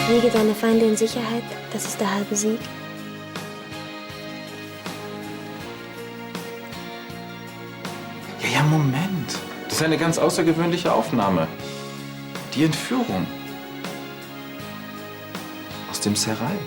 Wiege deine Feinde in Sicherheit, das ist der halbe Sieg. Ja, Moment. Das ist eine ganz außergewöhnliche Aufnahme. Die Entführung. Aus dem Serail.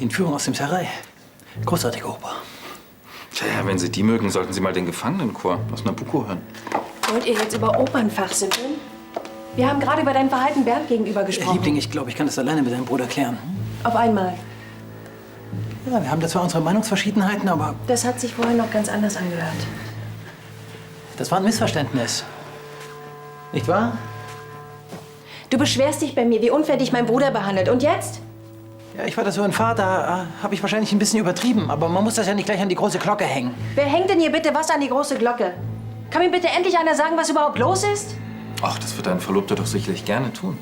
Die Entführung aus dem Serail. Großartige Oper. Tja, wenn Sie die mögen, sollten Sie mal den Gefangenenchor aus Nabucco hören. Wollt ihr jetzt über Opernfachsimpeln? Wir haben gerade über dein Verhalten Bernd gegenüber gesprochen. Liebling, ich glaube, ich kann das alleine mit deinem Bruder klären. Auf einmal. Ja, wir haben da zwar unsere Meinungsverschiedenheiten, aber Das hat sich vorher noch ganz anders angehört. das war ein Missverständnis. Nicht wahr? Du beschwerst dich bei mir, wie unfair dich mein Bruder behandelt. Und jetzt? Ja, ich war da so ein Vater, habe ich wahrscheinlich ein bisschen übertrieben. Aber man muss das ja nicht gleich an die große Glocke hängen. Wer hängt denn hier bitte was an die große Glocke? Kann mir bitte endlich einer sagen, was überhaupt los ist? Ach, das wird dein Verlobter doch sicherlich gerne tun.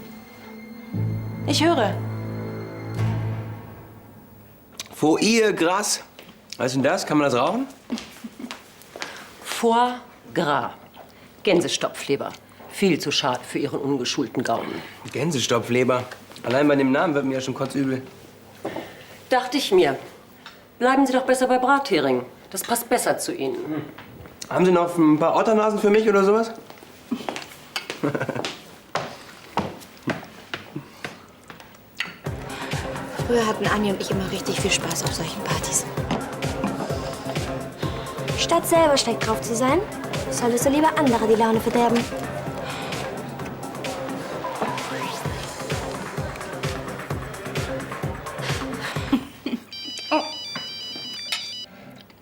Ich höre. Foie Gras. Was ist denn das? Kann man das rauchen? Foie Gras. Gänsestopfleber. Viel zu schade für Ihren ungeschulten Gaumen. Gänsestopfleber. Allein bei dem Namen wird mir ja schon kotzübel. Dachte ich mir. Bleiben Sie doch besser bei Brathering. Das passt besser zu Ihnen. Haben Sie noch ein paar Otternasen für mich oder sowas? Früher hatten Anni und ich immer richtig viel Spaß auf solchen Partys. Statt selber schlecht drauf zu sein, solltest du lieber andere die Laune verderben.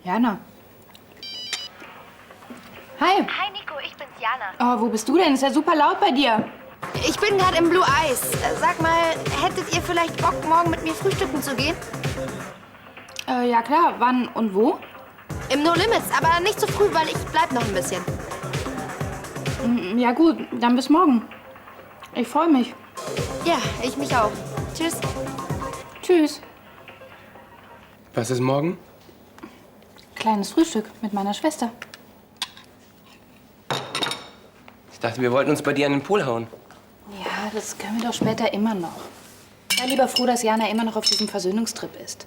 Jana. Hi. Hi Nico, ich bin's Jana. Oh, wo bist du denn? Ist ja super laut bei dir. Ich bin gerade im Blue Eyes. Sag mal, hättet ihr vielleicht Bock, morgen mit mir frühstücken zu gehen? Ja klar. Wann und wo? Im No Limits, aber nicht zu früh, weil ich bleib noch ein bisschen. Ja gut, dann bis morgen. Ich freue mich. Ja, ich mich auch. Tschüss. Tschüss. Was ist morgen? Kleines Frühstück mit meiner Schwester. Ich dachte, wir wollten uns bei dir an den Pool hauen. Ja, das können wir doch später immer noch. Sei lieber froh, dass Jana immer noch auf diesem Versöhnungstrip ist.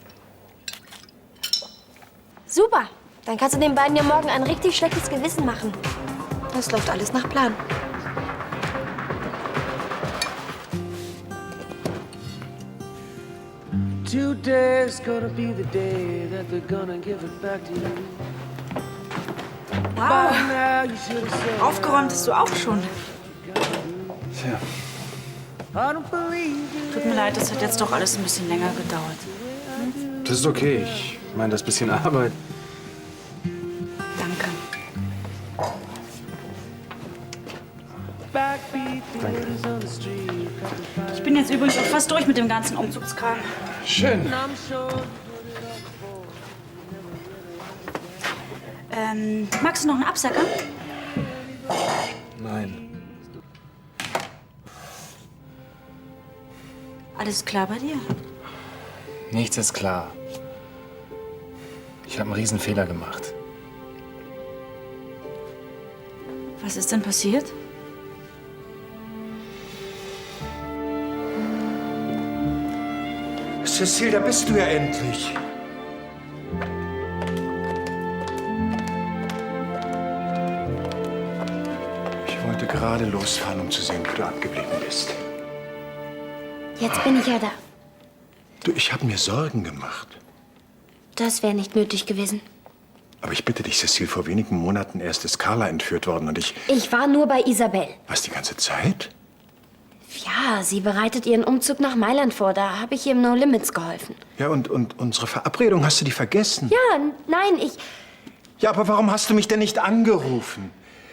Super. Dann kannst du den beiden ja morgen ein richtig schlechtes Gewissen machen. Das läuft alles nach Plan. Today's gonna be the day that they're gonna give it back to you. Wow, Now you should have said aufgeräumt bist du auch schon. Tja. I don't believe it. Tut mir leid, das hat jetzt doch alles ein bisschen länger gedauert. Das ist okay. Ich meine, das bisschen Arbeit. Danke. Backbeat Danke. theaters on the street. Ich bin jetzt übrigens auch fast durch mit dem ganzen Umzugskram. Schön. I'm sure Magst du noch einen Absacker? Nein. Alles klar bei dir? Nichts ist klar. Ich habe einen Riesenfehler gemacht. Was ist denn passiert? Cecile, da bist du ja endlich. Ich wollte gerade losfahren, um zu sehen, wo du abgeblieben bist. Jetzt bin ich ja da. Du, ich habe mir Sorgen gemacht. Das wäre nicht nötig gewesen. Aber ich bitte dich, Cecile, vor wenigen Monaten erst ist Carla entführt worden und ich... Ich war nur bei Isabel. Was, die ganze Zeit? Ja, sie bereitet ihren Umzug nach Mailand vor. Da habe ich ihr im No Limits geholfen. Ja, und unsere Verabredung, hast du die vergessen? Ja, nein, ich... Ja, aber warum hast du mich denn nicht angerufen?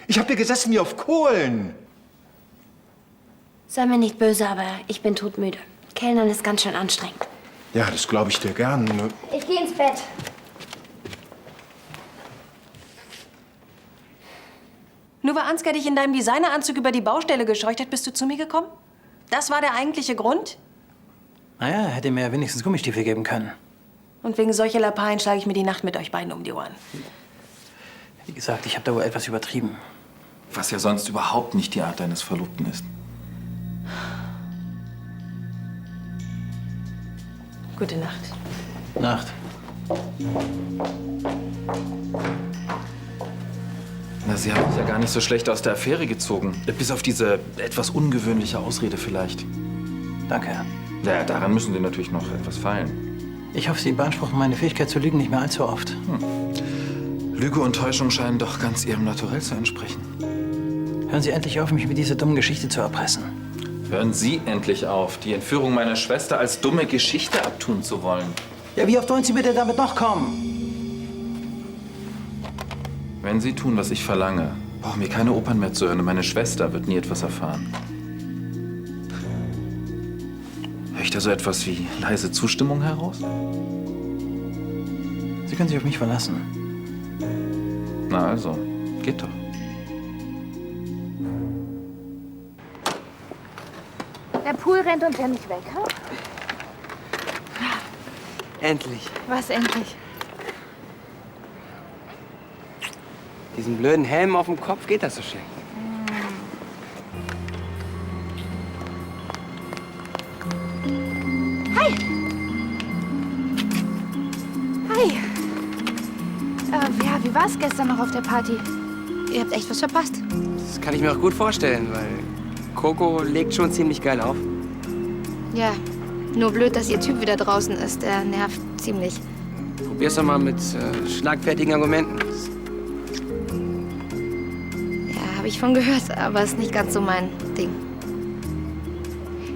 Ich habe hier gesessen wie auf Kohlen. Sei mir nicht böse, aber ich bin todmüde. Kellnern ist ganz schön anstrengend. Ja, das glaube ich dir gern. Nur Ich gehe ins Bett. Nur weil Ansgar dich in deinem Designeranzug über die Baustelle gescheucht hat, bist du zu mir gekommen? Das war der eigentliche Grund? Naja, hätte mir wenigstens Gummistiefel geben können. Und wegen solcher Lappaien schlage ich mir die Nacht mit euch beiden um die Ohren. Wie gesagt, ich habe da wohl etwas übertrieben. Was ja sonst überhaupt nicht die Art deines Verlobten ist. Gute Nacht. Nacht. Na, sie haben mich ja gar nicht so schlecht aus der Affäre gezogen. Bis auf diese etwas ungewöhnliche Ausrede vielleicht. Danke, Herr. Ja, daran müssen Sie natürlich noch etwas feilen. Ich hoffe, Sie beanspruchen meine Fähigkeit zu lügen nicht mehr allzu oft. Lüge und Täuschung scheinen doch ganz Ihrem Naturell zu entsprechen. Hören Sie endlich auf, mich mit dieser dummen Geschichte zu erpressen. Hören Sie endlich auf, die Entführung meiner Schwester als dumme Geschichte abtun zu wollen. Ja, wie oft wollen Sie bitte damit noch kommen? Wenn Sie tun, was ich verlange, brauchen wir keine Opern mehr zu hören und meine Schwester wird nie etwas erfahren. Höre ich da so etwas wie leise Zustimmung heraus? Sie können sich auf mich verlassen. Na also, geht doch. Der Pool rennt uns ja nicht weg, hm? Endlich. Was endlich? Diesen blöden Helm auf dem Kopf geht das so schlecht. Hi! Hi! Ja, wie war's gestern noch auf der Party? Ihr habt echt was verpasst. Das kann ich mir auch gut vorstellen, weil Coco legt schon ziemlich geil auf. Ja, nur blöd, dass ihr Typ wieder draußen ist. Der nervt ziemlich. Probier's doch mal mit schlagfertigen Argumenten. Ja, habe ich von gehört, aber ist nicht ganz so mein Ding.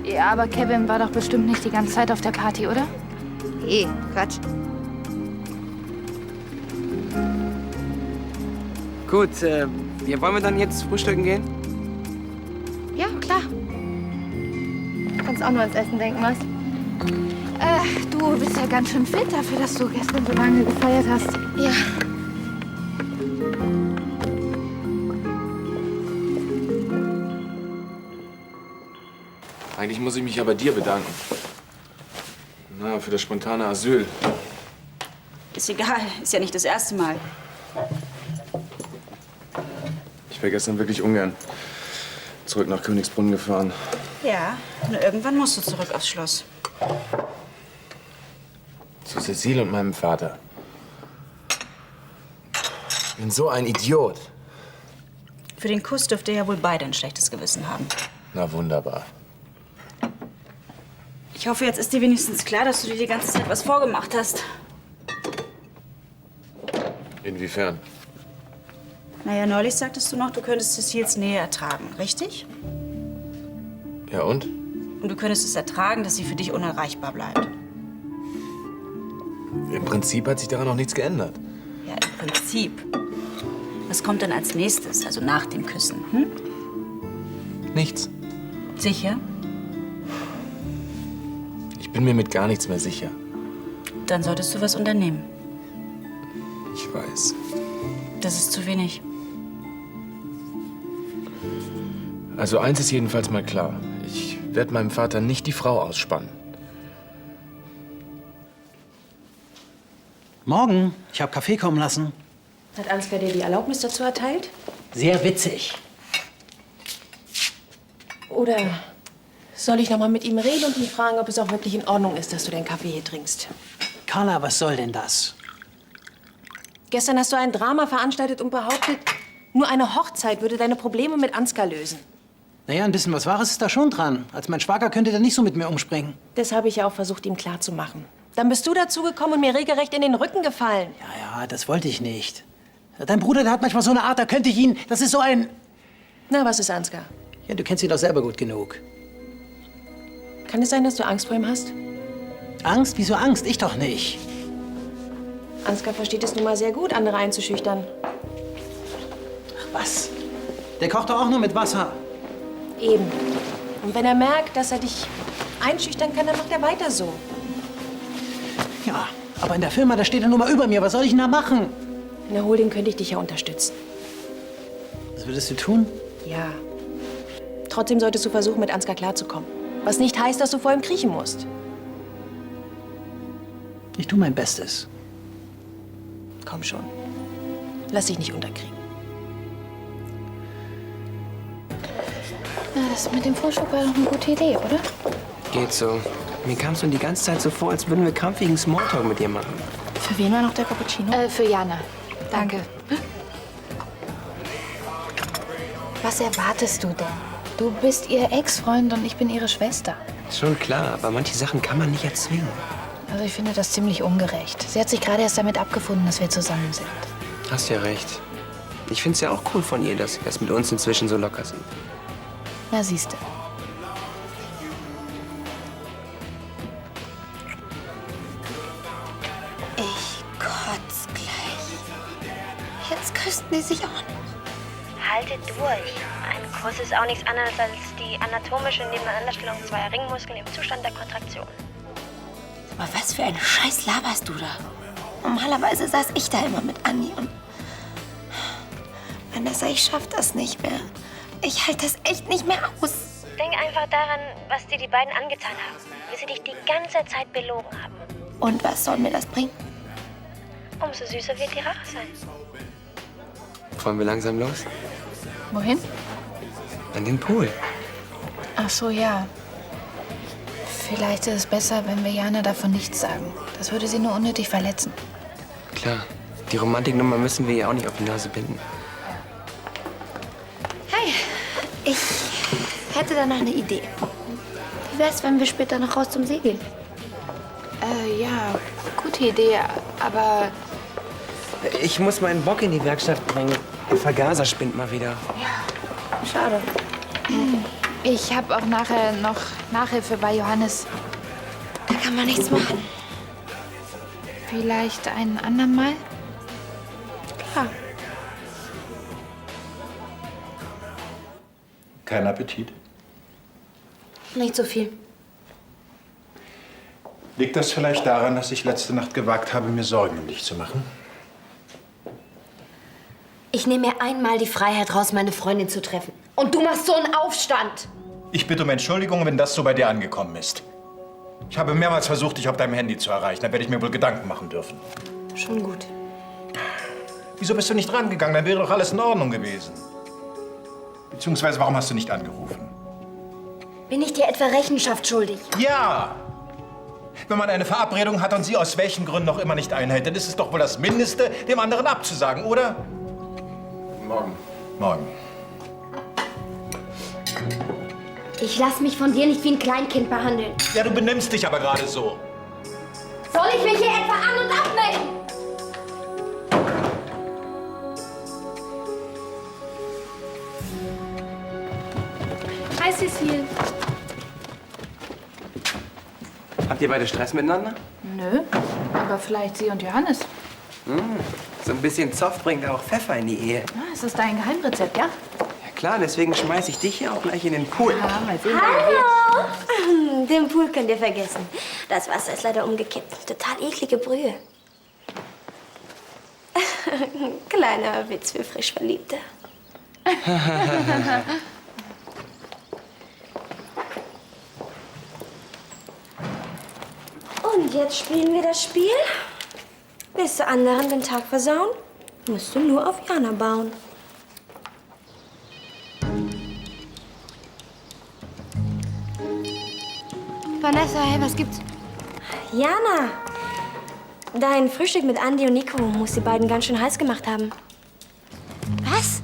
Ja, aber Kevin war doch bestimmt nicht die ganze Zeit auf der Party, oder? Quatsch. Gut, wollen wir dann jetzt frühstücken gehen? Ja, klar. Du kannst auch nur ans Essen denken, was? Du bist ja ganz schön fit dafür, dass du gestern so lange gefeiert hast. Ja. Eigentlich muss ich mich ja bei dir bedanken. Na, für das spontane Asyl. Ist egal, ist ja nicht das erste Mal. Ich wäre gestern wirklich ungern zurück nach Königsbrunn gefahren. Ja, nur irgendwann musst du zurück aufs Schloss. Zu Cecile und meinem Vater. Ich bin so ein Idiot. Für den Kuss dürft ihr ja wohl beide ein schlechtes Gewissen haben. Na wunderbar. Ich hoffe, jetzt ist dir wenigstens klar, dass du dir die ganze Zeit was vorgemacht hast. Inwiefern? Naja, neulich sagtest du noch, du könntest Cecils Nähe ertragen, richtig? Ja und? Und du könntest es ertragen, dass sie für dich unerreichbar bleibt. Im Prinzip hat sich daran noch nichts geändert. Ja, im Prinzip. Was kommt dann als nächstes, also nach dem Küssen? Hm? Nichts. Sicher? Ich bin mir mit gar nichts mehr sicher. Dann solltest du was unternehmen. Ich weiß. Das ist zu wenig. Also eins ist jedenfalls mal klar. Ich werde meinem Vater nicht die Frau ausspannen. Morgen. Ich habe Kaffee kommen lassen. Hat Ansgar dir die Erlaubnis dazu erteilt? Sehr witzig. Oder soll ich noch mal mit ihm reden und ihn fragen, ob es auch wirklich in Ordnung ist, dass du den Kaffee hier trinkst? Carla, was soll denn das? Gestern hast du ein Drama veranstaltet und behauptet, nur eine Hochzeit würde deine Probleme mit Ansgar lösen. Naja, ein bisschen was Wahres ist da schon dran. Als mein Schwager könnte der nicht so mit mir umspringen. Das habe ich ja auch versucht, ihm klarzumachen. Dann bist du dazugekommen und mir regelrecht in den Rücken gefallen. Ja, das wollte ich nicht. Dein Bruder, der hat manchmal so eine Art, da könnte ich ihn... Das ist so ein... Na, was ist Ansgar? Ja, du kennst ihn doch selber gut genug. Kann es sein, dass du Angst vor ihm hast? Angst? Wieso Angst? Ich doch nicht. Ansgar versteht es nun mal sehr gut, andere einzuschüchtern. Ach was? Der kocht doch auch nur mit Wasser. Eben. Und wenn er merkt, dass er dich einschüchtern kann, dann macht er weiter so. Ja, aber in der Firma, da steht er nur mal über mir. Was soll ich denn da machen? In der Holding könnte ich dich ja unterstützen. Was würdest du tun? Ja. Trotzdem solltest du versuchen, mit Ansgar klarzukommen. Was nicht heißt, dass du vor ihm kriechen musst. Ich tue mein Bestes. Komm schon. Lass dich nicht unterkriegen. Na, das mit dem Frühstück war doch eine gute Idee, oder? Geht so. Mir kam es nun die ganze Zeit so vor, als würden wir krampfigen Smalltalk mit dir machen. Für wen war noch der Cappuccino? Für Jana. Danke. Was erwartest du denn? Du bist ihr Ex-Freund und ich bin ihre Schwester. Schon klar, aber manche Sachen kann man nicht erzwingen. Also ich finde das ziemlich ungerecht. Sie hat sich gerade erst damit abgefunden, dass wir zusammen sind. Hast ja recht. Ich find's ja auch cool von ihr, dass sie das mit uns inzwischen so locker sind. Na, siehste. Ich kotz gleich. Jetzt küssten die sich auch noch. Haltet durch. Ein Kuss ist auch nichts anderes als die anatomische Nebeneinanderstellung zweier Ringmuskeln im Zustand der Kontraktion. Aber was für einen Scheiß laberst du da? Normalerweise saß ich da immer mit Anni und... Vanessa, ich schaff das nicht mehr. Ich halte das echt nicht mehr aus. Denk einfach daran, was dir die beiden angetan haben. Wie sie dich die ganze Zeit belogen haben. Und was soll mir das bringen? Umso süßer wird die Rache sein. Fahren wir langsam los? Wohin? An den Pool. Ach so, ja. Vielleicht ist es besser, wenn wir Jana davon nichts sagen. Das würde sie nur unnötig verletzen. Klar. Die Romantiknummer müssen wir ihr auch nicht auf die Nase binden. Hey, ich hätte da noch eine Idee. Wie wär's, wenn wir später noch raus zum See gehen? Ja, gute Idee, aber... Ich muss meinen Bock in die Werkstatt bringen. Der Vergaser spinnt mal wieder. Schade. Ich habe auch nachher noch Nachhilfe bei Johannes. Da kann man nichts machen. Vielleicht ein andermal? Klar. Kein Appetit? Nicht so viel. Liegt das vielleicht daran, dass ich letzte Nacht gewagt habe, mir Sorgen um dich zu machen? Ich nehme mir einmal die Freiheit raus, meine Freundin zu treffen. Und du machst so einen Aufstand. Ich bitte um Entschuldigung, wenn das so bei dir angekommen ist. Ich habe mehrmals versucht, dich auf deinem Handy zu erreichen. Da werde ich mir wohl Gedanken machen dürfen. Schon gut. Wieso bist du nicht rangegangen? Dann wäre doch alles in Ordnung gewesen. Beziehungsweise, warum hast du nicht angerufen? Bin ich dir etwa Rechenschaft schuldig? Ja! Wenn man eine Verabredung hat und sie aus welchen Gründen noch immer nicht einhält, dann ist es doch wohl das Mindeste, dem anderen abzusagen, oder? Morgen. Morgen. Ich lass mich von dir nicht wie ein Kleinkind behandeln. Ja, du benimmst dich aber gerade so. Soll ich mich hier etwa an- und abmelden? Hi, Cecile. Habt ihr beide Stress miteinander? Nö, aber vielleicht sie und Johannes. So ein bisschen Zoff bringt auch Pfeffer in die Ehe. Ah, ist das dein Geheimrezept, ja? Ja klar, deswegen schmeiße ich dich hier auch gleich in den Pool. Ja, mal sehen, Hallo! Den Pool könnt ihr vergessen. Das Wasser ist leider umgekippt. Total eklige Brühe. Kleiner Witz für Frischverliebte. Und jetzt spielen wir das Spiel. Willst du anderen den Tag versauen? Musst du nur auf Jana bauen. Vanessa, hey, was gibt's? Jana, dein Frühstück mit Andi und Nico muss die beiden ganz schön heiß gemacht haben. Was?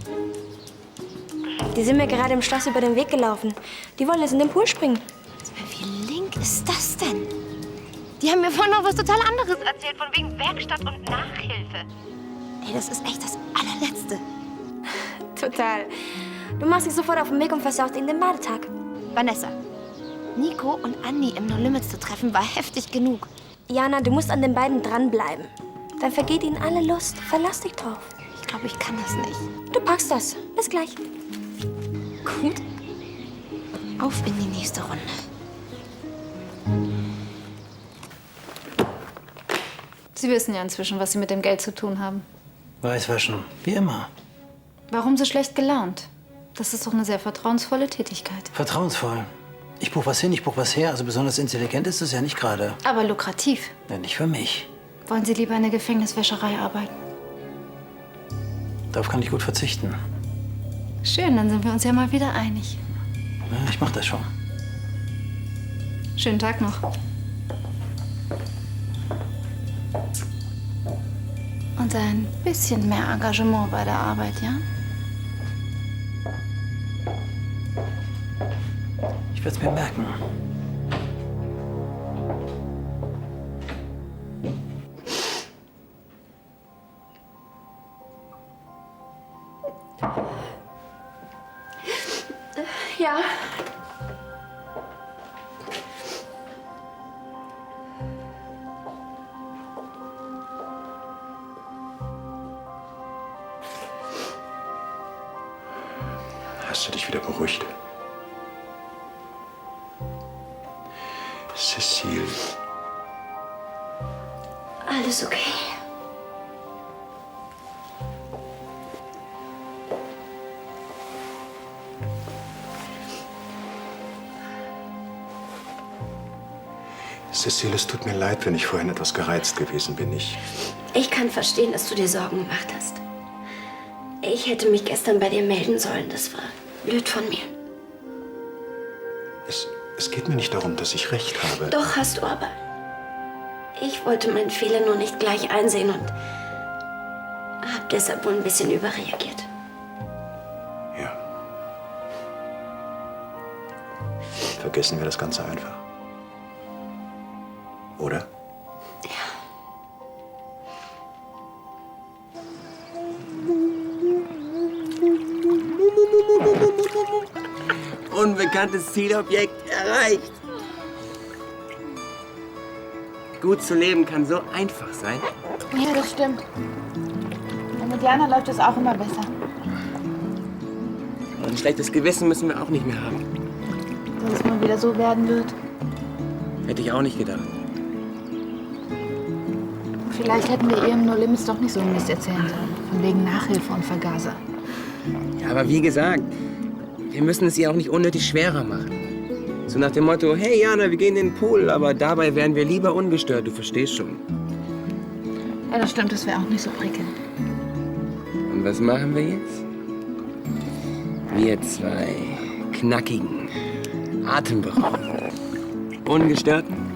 Die sind mir gerade im Schloss über den Weg gelaufen. Die wollen jetzt in den Pool springen. Wie link ist das denn? Die haben mir vorhin noch was total anderes erzählt, von wegen Werkstatt und Nachhilfe. Ey, das ist echt das allerletzte. Total. Du machst dich sofort auf den Weg und versaust ihnen den Badetag. Vanessa, Nico und Andi im No Limits zu treffen, war heftig genug. Jana, du musst an den beiden dranbleiben. Dann vergeht ihnen alle Lust. Verlass dich drauf. Ich glaube, ich kann das nicht. Du packst das. Bis gleich. Gut. Auf in die nächste Runde. Sie wissen ja inzwischen, was Sie mit dem Geld zu tun haben. Weißwaschen, wie immer. Warum so schlecht gelaunt? Das ist doch eine sehr vertrauensvolle Tätigkeit. Vertrauensvoll. Ich buche was hin, ich buche was her. Also besonders intelligent ist es ja nicht gerade. Aber lukrativ. Ja, nicht für mich. Wollen Sie lieber in der Gefängniswäscherei arbeiten? Darauf kann ich gut verzichten. Schön, dann sind wir uns ja mal wieder einig. Ja, ich mach das schon. Schönen Tag noch. Und ein bisschen mehr Engagement bei der Arbeit, ja? Ich werde es mir merken. Ja. Hast du dich wieder beruhigt? Cecile. Alles okay. Cecile, es tut mir leid, wenn ich vorhin etwas gereizt gewesen bin. Ich kann verstehen, dass du dir Sorgen gemacht hast. Ich hätte mich gestern bei dir melden sollen. Das war blöd von mir. Es geht mir nicht darum, dass ich recht habe. Doch, hast du aber. Ich wollte meinen Fehler nur nicht gleich einsehen und hab deshalb wohl ein bisschen überreagiert. Ja. Vergessen wir das Ganze einfach. Oder? Unbekanntes Zielobjekt erreicht. Gut zu leben kann so einfach sein. Ja, das stimmt. Und mit Jana läuft es auch immer besser. Und ein schlechtes Gewissen müssen wir auch nicht mehr haben. Dass es mal wieder so werden wird. Hätte ich auch nicht gedacht. Vielleicht hätten wir ihr im No Limits doch nicht so einen Mist erzählen sollen. Von wegen Nachhilfe und Vergaser. Ja, aber wie gesagt, wir müssen es ihr auch nicht unnötig schwerer machen. So nach dem Motto, hey Jana, wir gehen in den Pool, aber dabei wären wir lieber ungestört, du verstehst schon. Ja, das stimmt, das wäre auch nicht so prickelnd. Und was machen wir jetzt? Wir zwei knackigen, atemberaubenden, ungestörten.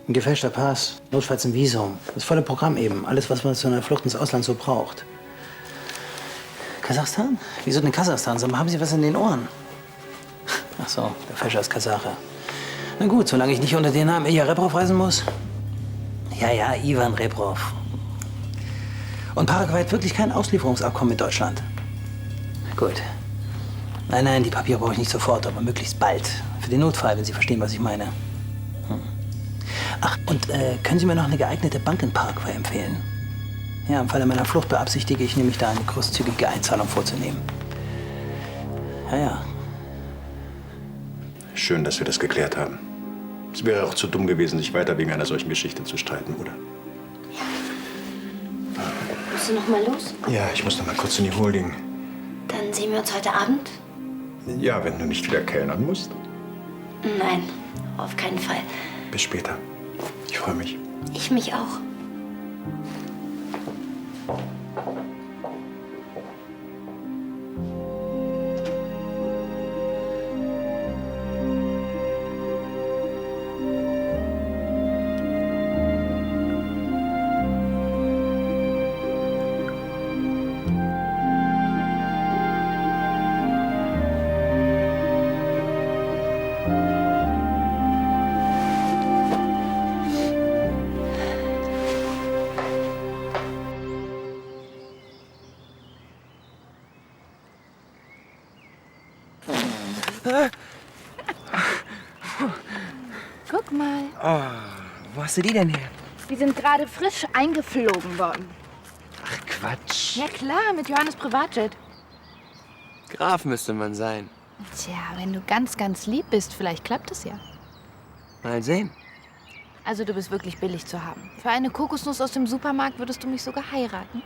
Ein gefälschter Pass, notfalls ein Visum. Das volle Programm eben. Alles, was man zu einer Flucht ins Ausland so braucht. Kasachstan? Wieso denn Kasachstan? Sag mal, haben Sie was in den Ohren? Ach so, der Fälscher ist Kasache. Na gut, solange ich nicht unter den Namen Ilja Reprov reisen muss. Ja, Ivan Reprov. Und Paraguay hat wirklich kein Auslieferungsabkommen mit Deutschland. Gut. Nein, die Papiere brauche ich nicht sofort, aber möglichst bald. Für den Notfall, wenn Sie verstehen, was ich meine. Ach, und können Sie mir noch eine geeignete Bank in Paraguay empfehlen? Ja, im Falle meiner Flucht beabsichtige ich nämlich, da eine großzügige Einzahlung vorzunehmen. Ja. Schön, dass wir das geklärt haben. Es wäre auch zu dumm gewesen, sich weiter wegen einer solchen Geschichte zu streiten, oder? Musst du noch mal los? Ja, ich muss noch mal kurz in die Holding. Dann sehen wir uns heute Abend. Ja, wenn du nicht wieder kellnern musst. Nein, auf keinen Fall. Bis später. Ich freue mich. Ich mich auch. Guck mal, Oh, wo hast du die denn her? die sind gerade frisch eingeflogen worden. Ach, Quatsch. Ja klar, mit Johannes Privatjet. Graf müsste man sein. Tja, wenn du ganz, ganz lieb bist, vielleicht klappt es ja. Mal sehen. Also du bist wirklich billig zu haben. Für eine Kokosnuss aus dem Supermarkt würdest du mich sogar heiraten?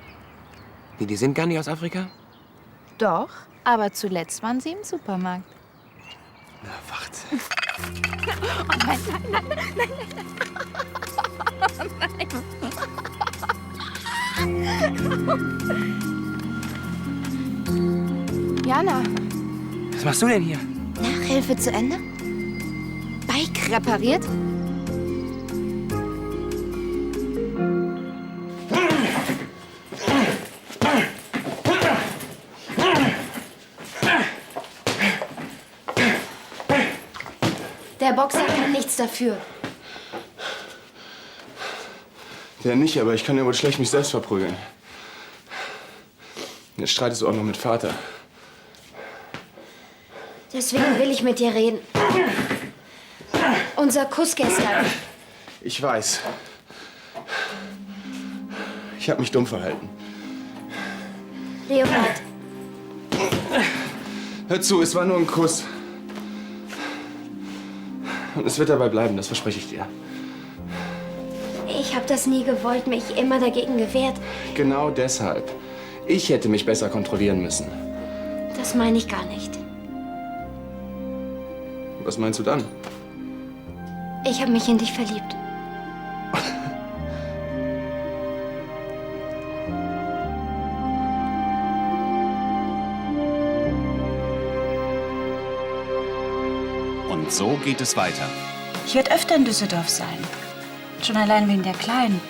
Wie, die sind gar nicht aus Afrika? Doch, aber zuletzt waren sie im Supermarkt. Na, warte. Oh nein, nein, nein, nein, nein. Jana, Was machst du denn hier? Nachhilfe zu Ende? Bike repariert? Der Boxer kann nichts dafür. Der nicht, aber ich kann ja wohl schlecht mich selbst verprügeln. Jetzt streitest du auch noch mit Vater. Deswegen will ich mit dir reden. Unser Kuss gestern. Ich weiß. Ich habe mich dumm verhalten. Leonhard, Hör zu, es war nur ein Kuss. Und es wird dabei bleiben, das verspreche ich dir. ich habe das nie gewollt, mich immer dagegen gewehrt. Genau deshalb. Ich hätte mich besser kontrollieren müssen. Das meine ich gar nicht. Was meinst du dann? Ich habe mich in dich verliebt. Und so geht es weiter. Ich werde öfter in Düsseldorf sein. Schon allein wegen der Kleinen.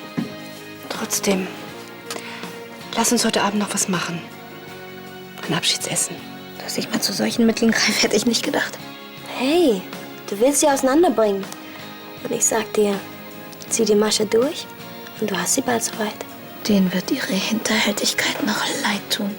Trotzdem, lass uns heute Abend noch was machen. Ein Abschiedsessen. Dass ich mal zu solchen Mitteln greife, hätte ich nicht gedacht. Hey, du willst sie auseinanderbringen. Und ich sag dir, zieh die Masche durch und du hast sie bald soweit. Denen wird ihre Hinterhältigkeit noch leid tun.